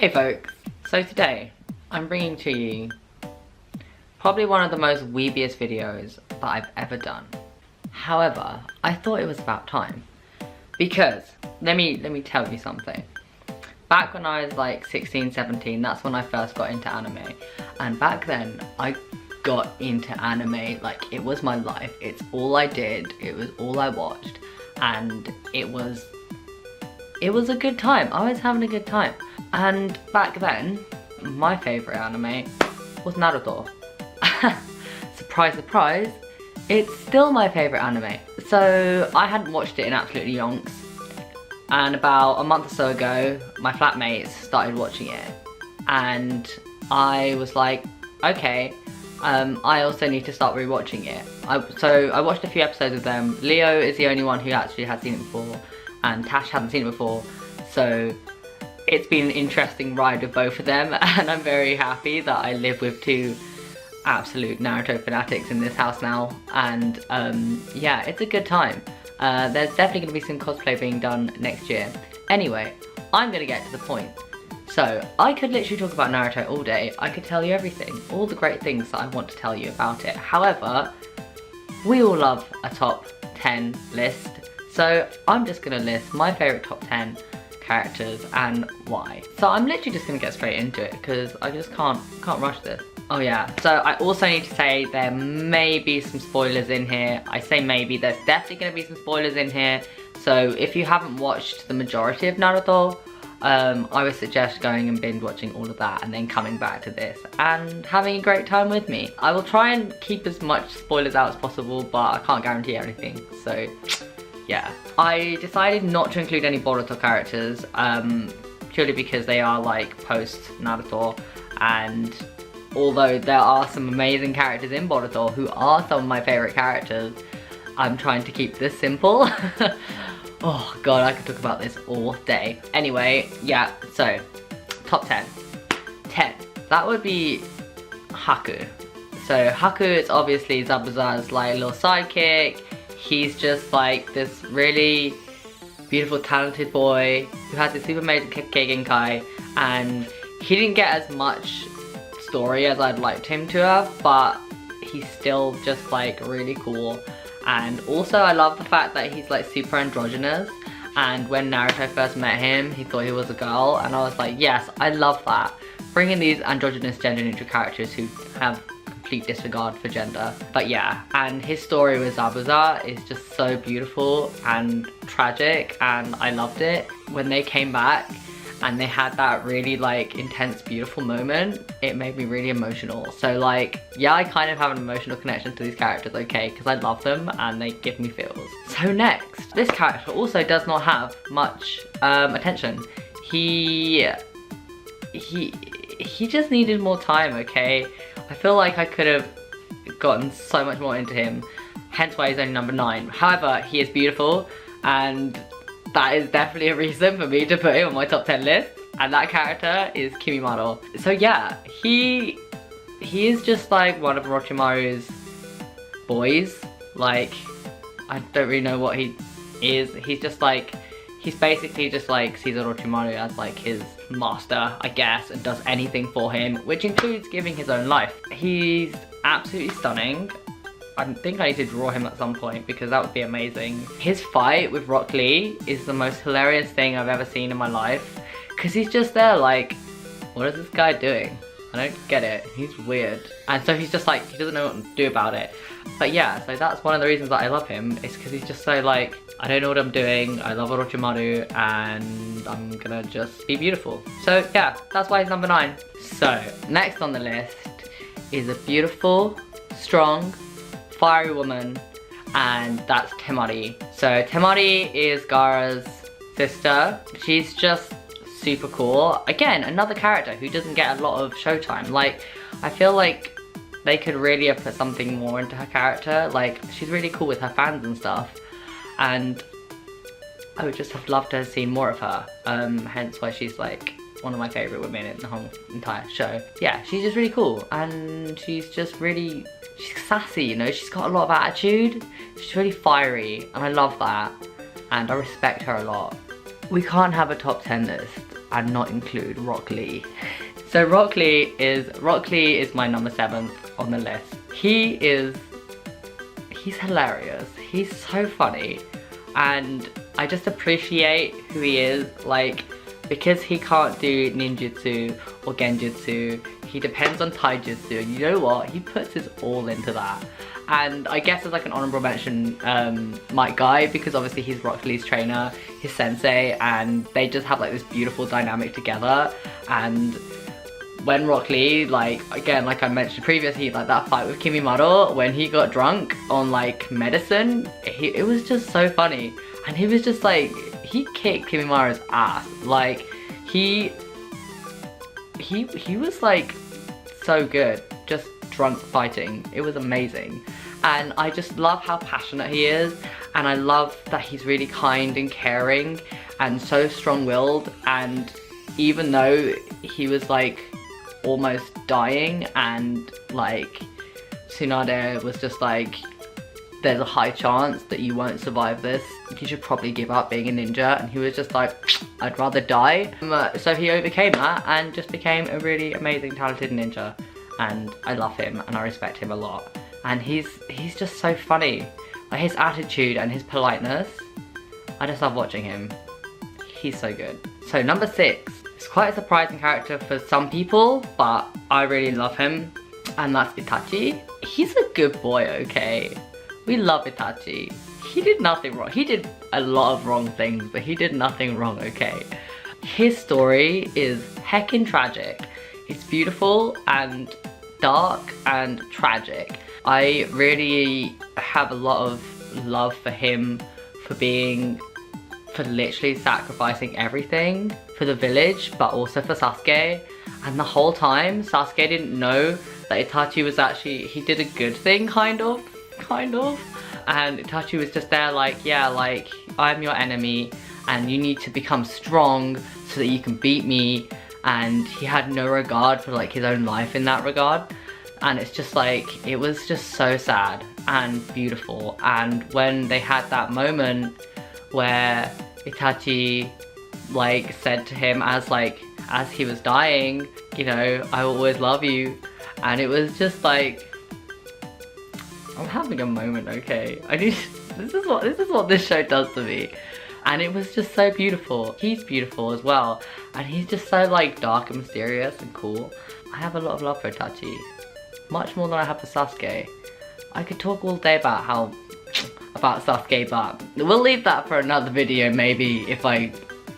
Hey folks, so today I'm bringing to you probably one of the most weebiest videos that I've ever done. However, I thought it was about time because let me tell you something. Back when I was like 16, 17, that's when I first got into anime, and back then I got into anime like it was my life. It's all I did, it was all I watched, and it was a good time. I was having a good time. And back then, my favourite anime was Naruto. Surprise, surprise, it's still my favourite anime. So I hadn't watched it in absolutely yonks, and about a month or so ago, my flatmates started watching it, and I was like, okay, I also need to start rewatching it. So I watched a few episodes of them. Leo is the only one who actually had seen it before, and Tash hadn't seen it before, so it's been an interesting ride with both of them, and I'm very happy that I live with two absolute Naruto fanatics in this house now, and yeah, it's a good time. There's definitely going to be some cosplay being done next year. Anyway, I'm going to get to the point. So, I could literally talk about Naruto all day. I could tell you everything, all the great things that I want to tell you about it. However, we all love a top 10 list. So I'm just going to list my favourite top 10 characters and why. So I'm literally just going to get straight into it because I just can't rush this. Oh yeah, so I also need to say there may be some spoilers in here. I say maybe, there's definitely going to be some spoilers in here. So if you haven't watched the majority of Naruto, I would suggest going and binge watching all of that and then coming back to this and having a great time with me. I will try and keep as much spoilers out as possible, but I can't guarantee anything, so yeah. I decided not to include any Boruto characters, purely because they are like post Naruto, and although there are some amazing characters in Boruto who are some of my favourite characters, I'm trying to keep this simple. Oh god, I could talk about this all day. Anyway, yeah, so, top 10. 10. That would be Haku. So Haku is obviously Zabuza's like little sidekick. He's just like this really beautiful, talented boy who has this super amazing Genkai, and he didn't get as much story as I'd liked him to have, but he's still just like really cool. And also I love the fact that he's like super androgynous, and when Naruto first met him he thought he was a girl, and I was like, yes, I love that. Bringing these androgynous gender neutral characters who have complete disregard for gender. But yeah, and his story with Zabuza is just so beautiful and tragic, and I loved it. When they came back and they had that really like intense beautiful moment, it made me really emotional. So like, yeah, I kind of have an emotional connection to these characters, okay, because I love them and they give me feels. So next, this character also does not have much attention. He just needed more time, okay? I feel like I could have gotten so much more into him, hence why he's only number 9. However, he is beautiful, and that is definitely a reason for me to put him on my top 10 list, and that character is Kimimaro. So yeah, he is just like one of Orochimaru's boys. Like, I don't really know what he is. He's just like, he's basically just like sees Orochimaru as like his master, I guess, and does anything for him, which includes giving his own life. He's absolutely stunning. I think I need to draw him at some point because that would be amazing. His fight with Rock Lee is the most hilarious thing I've ever seen in my life, because he's just there like, what is this guy doing? I don't get it. He's weird. And so he's just like, he doesn't know what to do about it. But yeah, so that's one of the reasons that I love him, is because he's just so like, I don't know what I'm doing, I love Orochimaru, and I'm gonna just be beautiful. So yeah, that's why he's number 9. So, next on the list is a beautiful, strong, fiery woman, and that's Temari. So Temari is Gaara's sister. She's just super cool. Again, another character who doesn't get a lot of showtime. Like, I feel like they could really have put something more into her character. Like, she's really cool with her fans and stuff, and I would just have loved to have seen more of her. Hence why she's like one of my favourite women in the whole entire show. Yeah, she's just really cool, and she's just really, she's sassy, you know, she's got a lot of attitude. She's really fiery, and I love that, and I respect her a lot. We can't have a top 10 list and not include Rock Lee. So Rock Lee is my number 7th on the list. He's hilarious. He's so funny, and I just appreciate who he is. Like, because he can't do ninjutsu or genjutsu, he depends on taijutsu, and you know what? He puts his all into that. And I guess as like an honorable mention, Mike Guy, because obviously he's Rock Lee's trainer, his sensei, and they just have like this beautiful dynamic together. And when Rock Lee, like, again, like I mentioned previously, like that fight with Kimimaro, when he got drunk on like medicine, it was just so funny. And he was just like, he kicked Kimimaro's ass. Like, he was like so good, just drunk fighting. It was amazing. And I just love how passionate he is, and I love that he's really kind and caring and so strong-willed. And even though he was like almost dying, and like Tsunade was just like, there's a high chance that you won't survive this, you should probably give up being a ninja, and he was just like, I'd rather die. So he overcame that and just became a really amazing, talented ninja, and I love him and I respect him a lot. And he's just so funny. Like, his attitude and his politeness, I just love watching him. He's so good. So number 6, it's quite a surprising character for some people, but I really love him, and that's Itachi. He's a good boy, okay? We love Itachi. He did nothing wrong. He did a lot of wrong things, but he did nothing wrong, okay? His story is heckin' tragic. It's beautiful and dark and tragic. I really have a lot of love for him for literally sacrificing everything for the village, but also for Sasuke. And the whole time, Sasuke didn't know that Itachi was actually, he did a good thing, kind of. And Itachi was just there like, yeah, like, I'm your enemy and you need to become strong so that you can beat me. And he had no regard for like his own life in that regard. And it's just like, it was just so sad and beautiful. And when they had that moment where Itachi like said to him as he was dying, you know, I will always love you. And it was just like, I'm having a moment, okay? This is what this show does to me. And it was just so beautiful. He's beautiful as well. And he's just so like dark and mysterious and cool. I have a lot of love for Itachi. Much more than I have for Sasuke. I could talk all day about Sasuke, but we'll leave that for another video maybe, if I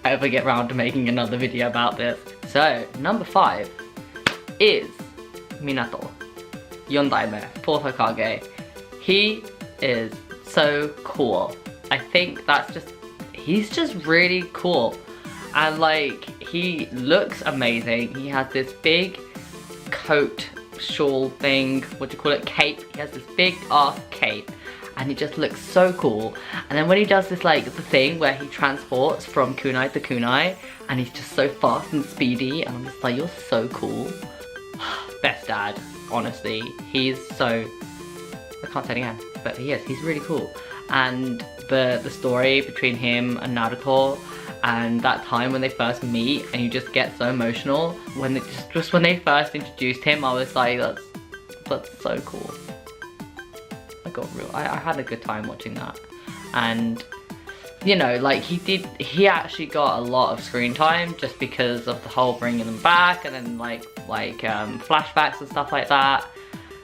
ever get around to making another video about this. So, number 5 is Minato. Yondaime, 4th Hokage. He is so cool. I think that's just, he's just really cool. And like, he looks amazing. He has this big coat, shawl thing, what do you call it, cape. He has this big ass cape and he just looks so cool. And then when he does this like, the thing where he transports from kunai to kunai, and he's just so fast and speedy, and I'm just like, you're so cool. Best dad, honestly. He's so, I can't say it again, but he is, he's really cool. And the story between him and Naruto, and that time when they first meet and you just get so emotional when they just when they first introduced him, I was like, that's so cool. I had a good time watching that. And you know, like, he actually got a lot of screen time just because of the whole bringing them back, and then like flashbacks and stuff like that.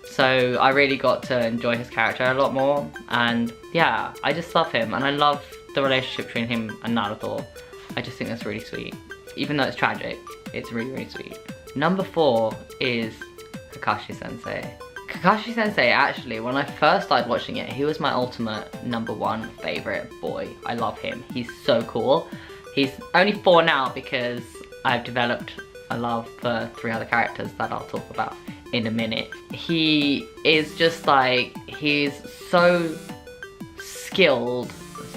So I really got to enjoy his character a lot more, and yeah, I just love him, and I love the relationship between him and Naruto. I just think that's really sweet. Even though it's tragic, it's really, really sweet. Number 4 is Kakashi Sensei. Kakashi Sensei, actually, when I first started watching it, he was my ultimate number 1 favorite boy. I love him. He's so cool. He's only 4 now because I've developed a love for 3 other characters that I'll talk about in a minute. He is just like, he's so skilled,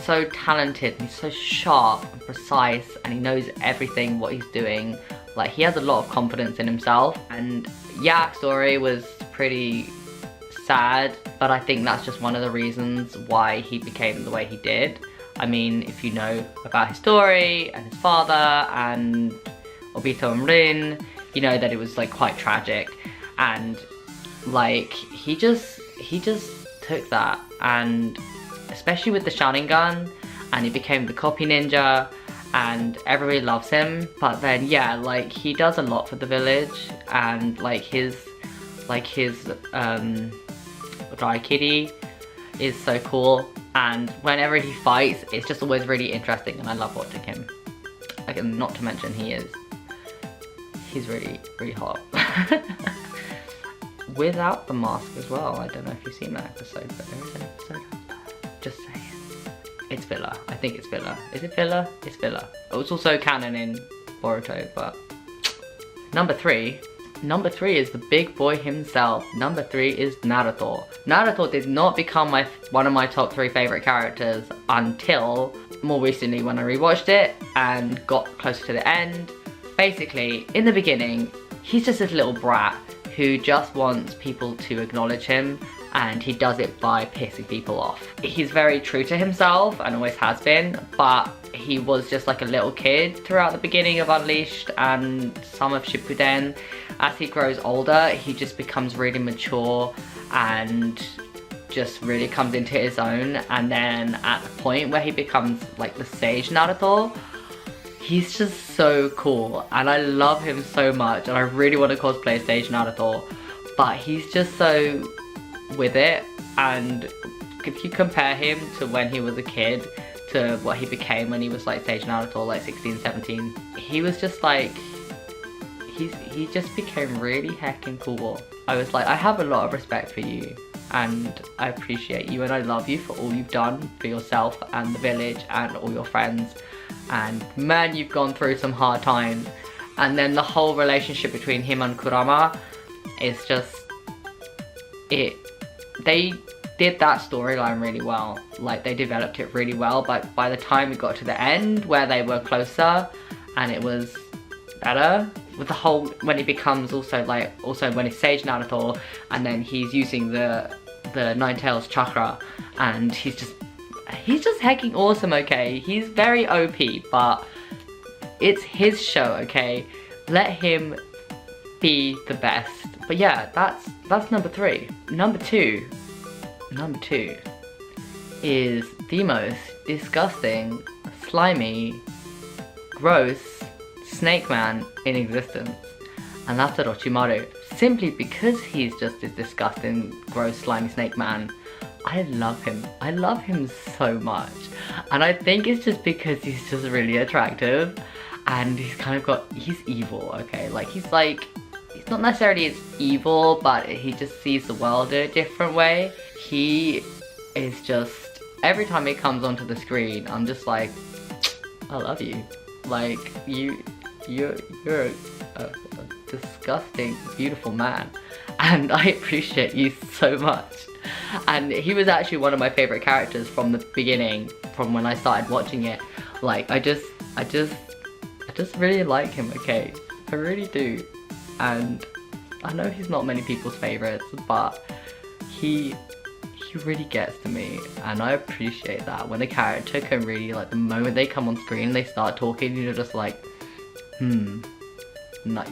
so talented, and he's so sharp and precise, and he knows everything what he's doing. Like, he has a lot of confidence in himself. And Yak's story was pretty sad, but I think that's just one of the reasons why he became the way he did. I mean, if you know about his story and his father and Obito and Rin, you know, that it was like quite tragic, and like he just took that, and especially with the Sharingan, and he became the copy ninja, and everybody loves him. But then yeah, like he does a lot for the village, and like his Raikiri is so cool, and whenever he fights it's just always really interesting, and I love watching him. Like, not to mention he's really hot. Without the mask as well. I don't know if you've seen that episode, but there is an episode just saying. It's filler. I think it's filler. Is it filler? It's filler. It was also canon in Boruto, but... Number three is the big boy himself. Number 3 is Naruto. Naruto did not become one of my top 3 favorite characters until more recently when I rewatched it and got closer to the end. Basically, in the beginning, he's just this little brat who just wants people to acknowledge him, and he does it by pissing people off. He's very true to himself and always has been, but he was just like a little kid throughout the beginning of Unleashed and some of Shippuden. As he grows older, he just becomes really mature and just really comes into his own, and then at the point where he becomes like the Sage Naruto, he's just so cool and I love him so much, and I really want to cosplay Sage Naruto, but he's just so with it. And if you compare him to when he was a kid to what he became when he was like Sage Naruto, like 16, 17, he was just like, he just became really heckin' cool. I was like, I have a lot of respect for you, and I appreciate you, and I love you for all you've done for yourself and the village and all your friends. And man, you've gone through some hard times. And then the whole relationship between him and Kurama is just, they did that storyline really well. Like, they developed it really well, but by the time we got to the end where they were closer and it was better, with the whole, when he becomes also when he's Sage Naruto, and then he's using the Nine Tails chakra, and he's just hecking awesome, okay? He's very OP, but it's his show, okay? Let him be the best. But yeah, that's number 3. Number two is the most disgusting, slimy, gross snake man in existence, and that's Orochimaru. Simply because he's just this disgusting, gross, slimy snake man, I love him. I love him so much. And I think it's just because he's just really attractive, and he's kind of got, he's evil, okay? Like, he's not necessarily as evil, but he just sees the world in a different way. He is just, every time he comes onto the screen, I'm just like, I love you. Like, you're a disgusting, beautiful man, and I appreciate you so much. And he was actually one of my favorite characters from the beginning, from when I started watching it. Like, I just really like him, okay? I really do. And I know he's not many people's favorites, but he really gets to me, and I appreciate that. When a character can really, like, the moment they come on screen and they start talking, you're just like, nice.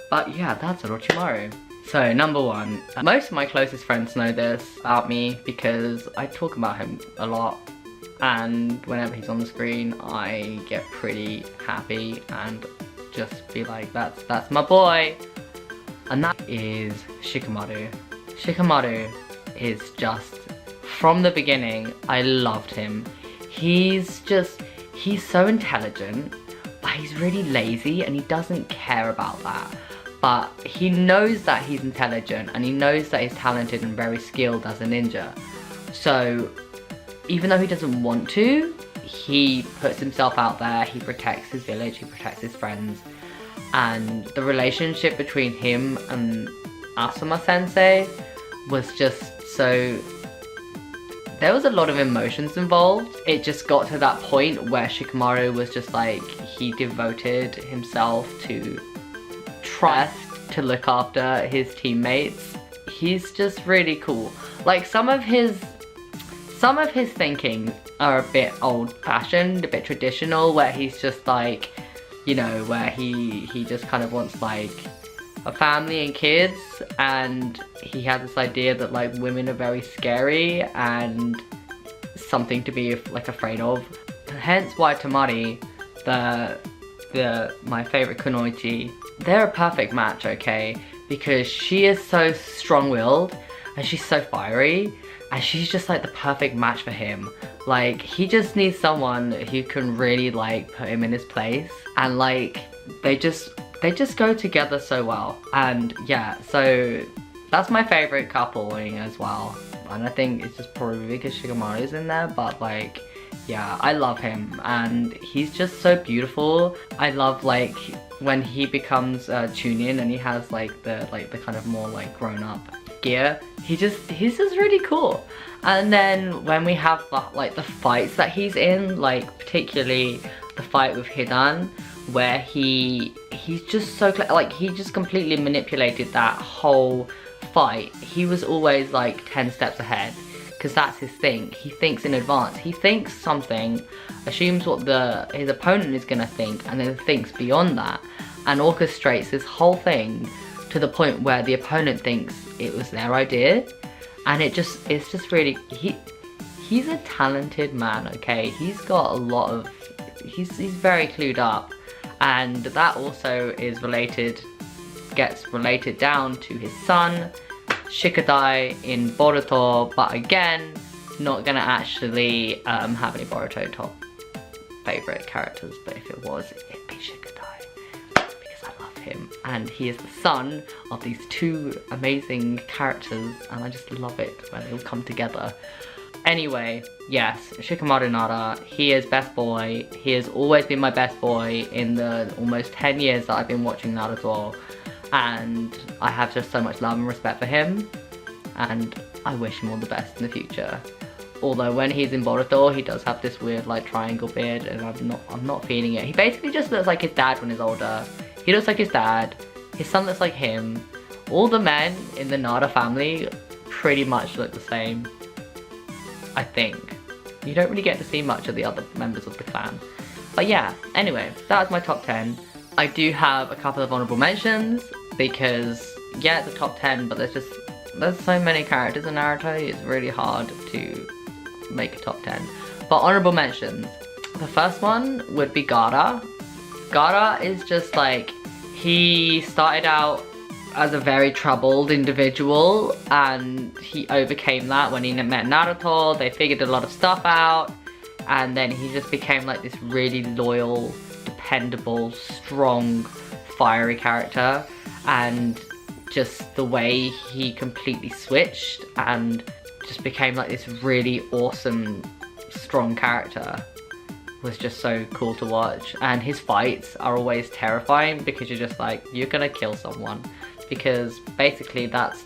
But yeah, that's Orochimaru. So, number 1. Most of my closest friends know this about me because I talk about him a lot, and whenever he's on the screen I get pretty happy and just be like, that's my boy. And that is Shikamaru. Shikamaru is just, from the beginning, I loved him. He's so intelligent, but he's really lazy, and he doesn't care about that. But he knows that he's intelligent, and he knows that he's talented and very skilled as a ninja. So even though he doesn't want to, he puts himself out there, he protects his village, he protects his friends. And the relationship between him and Asuma Sensei was just so, there was a lot of emotions involved. It just got to that point where Shikamaru was just like, he devoted himself to trust, to look after his teammates. He's just really cool. Like, some of his thinking are a bit old-fashioned, a bit traditional, where he's just like, you know, where he just kind of wants like a family and kids, and he had this idea that like women are very scary and something to be like afraid of. Hence why Tamari, my favorite kunoichi, they're a perfect match, okay? Because she is so strong-willed and she's so fiery, and she's just like the perfect match for him. Like, he just needs someone who can really like put him in his place, and like they just go together so well. And yeah, so that's my favorite coupling as well. And I think it's just probably because Shikamaru's in there, but like, yeah, I love him and he's just so beautiful. I love like when he becomes Chunin and he has like the kind of more like grown up gear. He's just really cool. And then when we have like the fights that he's in, like particularly the fight with Hidan, where he's just so like he just completely manipulated that whole fight. He was always like 10 steps ahead, because that's his thing. He thinks in advance. He thinks something, assumes what his opponent is gonna think, and then thinks beyond that and orchestrates this whole thing to the point where the opponent thinks it was their idea. And it's just really, he's a talented man, okay? He's got a lot of, he's very clued up, and that also is gets related down to his son Shikadai in Boruto, but again, not gonna actually have any Boruto top favorite characters, but if it was, it'd be Shikadai, because I love him, and he is the son of these two amazing characters, and I just love it when they all come together. Anyway, yes, Shikamaru Nara, he is best boy. He has always been my best boy in the almost 10 years that I've been watching Naruto. And I have just so much love and respect for him, and I wish him all the best in the future. Although when he's in Boruto, he does have this weird like triangle beard, and I'm not feeling it. He basically just looks like his dad when he's older. He looks like his dad. His son looks like him. All the men in the Nara family pretty much look the same, I think. You don't really get to see much of the other members of the clan. But yeah, anyway, that was my top 10. I do have a couple of honorable mentions, because yeah, it's a top 10, but there's so many characters in Naruto, it's really hard to make a top 10. But honorable mentions, the first one would be Gaara. Gaara is just like, he started out as a very troubled individual, and he overcame that when he met Naruto. They figured a lot of stuff out, and then he just became like this really loyal, dependable, strong, fiery character. And just the way he completely switched and just became like this really awesome, strong character was just so cool to watch. And his fights are always terrifying, because you're just like, you're gonna kill someone, because basically that's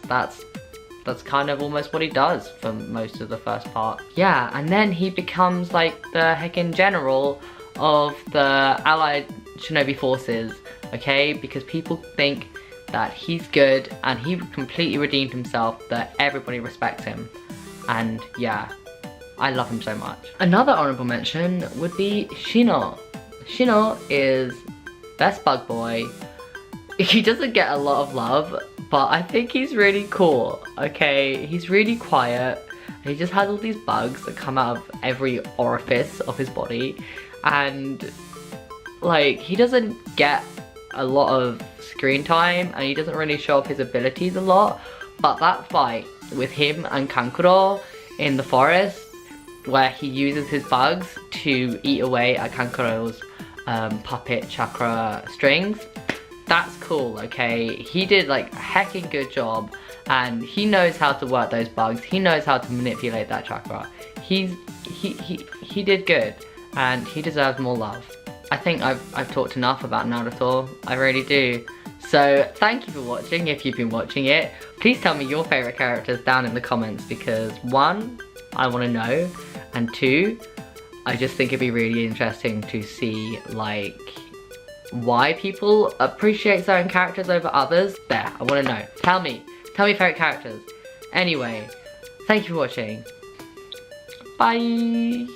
kind of almost what he does for most of the first part. Yeah, and then he becomes like the heckin' general of the Allied Shinobi forces, okay? Because people think that he's good, and he completely redeemed himself, that everybody respects him. And yeah, I love him so much. Another honorable mention would be Shino. Shino is best bug boy. He doesn't get a lot of love, but I think he's really cool, okay? He's really quiet. He just has all these bugs that come out of every orifice of his body, and like, he doesn't get a lot of screen time, and he doesn't really show off his abilities a lot. But that fight with him and Kankuro in the forest, where he uses his bugs to eat away at Kankuro's puppet chakra strings, that's cool, okay? He did like a heckin' good job, and he knows how to work those bugs. He knows how to manipulate that chakra. He did good, and he deserves more love. I think I've talked enough about Naruto, I really do. So thank you for watching, if you've been watching it. Please tell me your favourite characters down in the comments, because 1, I want to know, and 2, I just think it'd be really interesting to see like why people appreciate certain characters over others. There, I want to know. Tell me favourite characters. Anyway, thank you for watching. Bye!